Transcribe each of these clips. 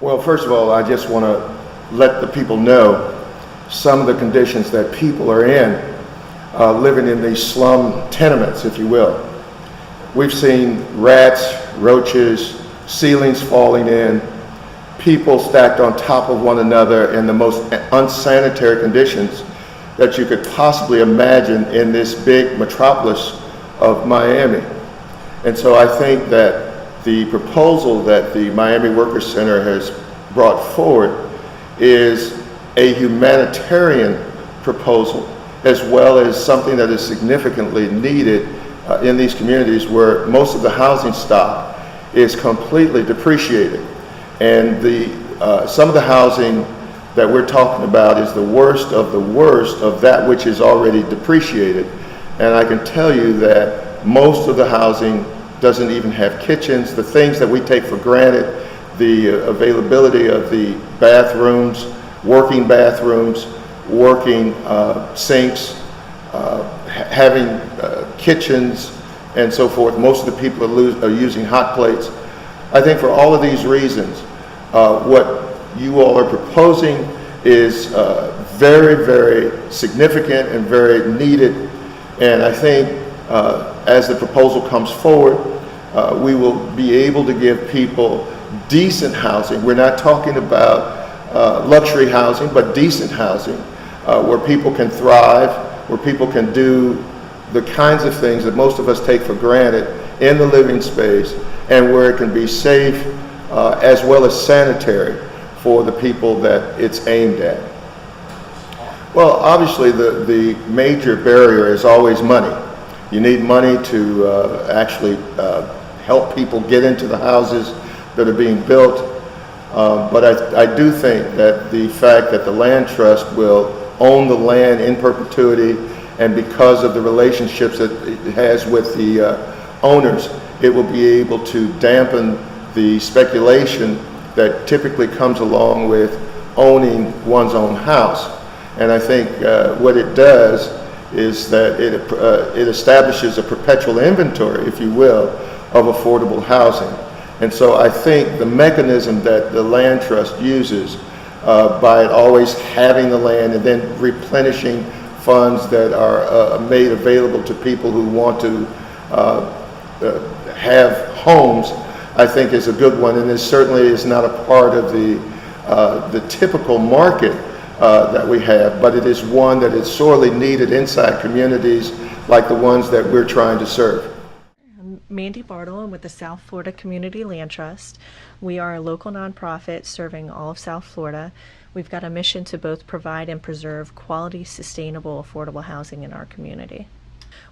Well, first of all, I just want to let the people know some of the conditions that people are in, living in these slum tenements, if you will. We've seen rats, roaches, ceilings falling in, people stacked on top of one another in the most unsanitary conditions that you could possibly imagine in this big metropolis of Miami. And so I think that the proposal that the Miami Workers Center has brought forward is a humanitarian proposal, as well as something that is significantly needed in these communities where most of the housing stock is completely depreciated. And some of the housing that we're talking about is the worst of that which is already depreciated. And I can tell you that most of the housing doesn't even have kitchens. The things that we take for granted, the availability of the bathrooms, working sinks, having kitchens, and so forth. Most of the people are using hot plates. I think for all of these reasons, what you all are proposing is very, very significant and very needed. And I think as the proposal comes forward, we will be able to give people decent housing. We're not talking about luxury housing, but decent housing where people can thrive, where people can do the kinds of things that most of us take for granted in the living space, and where it can be safe as well as sanitary for the people that it's aimed at. Well, obviously the major barrier is always money. You need money to actually help people get into the houses that are being built. But I do think that the fact that the land trust will own the land in perpetuity, and because of the relationships that it has with the owners, it will be able to dampen the speculation that typically comes along with owning one's own house. And I think what it does is that it establishes a perpetual inventory, if you will, of affordable housing. And so I think the mechanism that the land trust uses by always having the land and then replenishing funds that are made available to people who want to have homes, I think is a good one, and it certainly is not a part of the typical market that we have, but it is one that is sorely needed inside communities like the ones that we're trying to serve. I'm Mandy Bartle. I'm with the South Florida Community Land Trust. We are a local nonprofit serving all of South Florida. We've got a mission to both provide and preserve quality, sustainable, affordable housing in our community.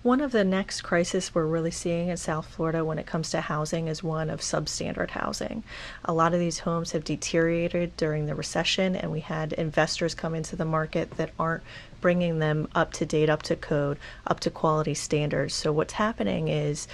One of the next crises we're really seeing in South Florida when it comes to housing is one of substandard housing. A lot of these homes have deteriorated during the recession, and we had investors come into the market that aren't bringing them up to date, up to code, up to quality standards. So what's happening is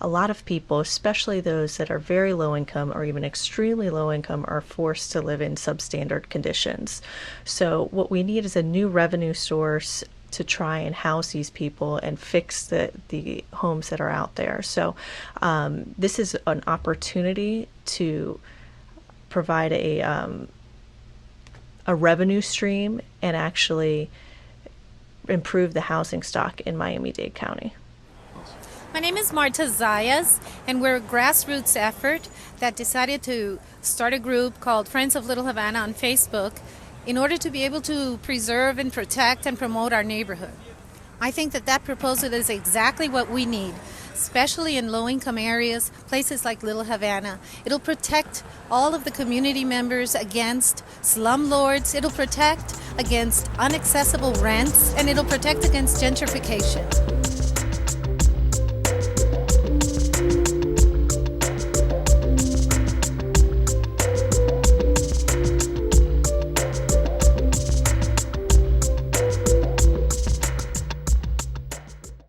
a lot of people, especially those that are very low income or even extremely low income, are forced to live in substandard conditions. So what we need is a new revenue source to try and house these people and fix the homes that are out there. So this is an opportunity to provide a revenue stream and actually improve the housing stock in Miami-Dade County. My name is Marta Zayas, and we're a grassroots effort that decided to start a group called Friends of Little Havana on Facebook in order to be able to preserve and protect and promote our neighborhood. I think that proposal is exactly what we need, especially in low-income areas, places like Little Havana. It'll protect all of the community members against slumlords, it'll protect against inaccessible rents, and it'll protect against gentrification.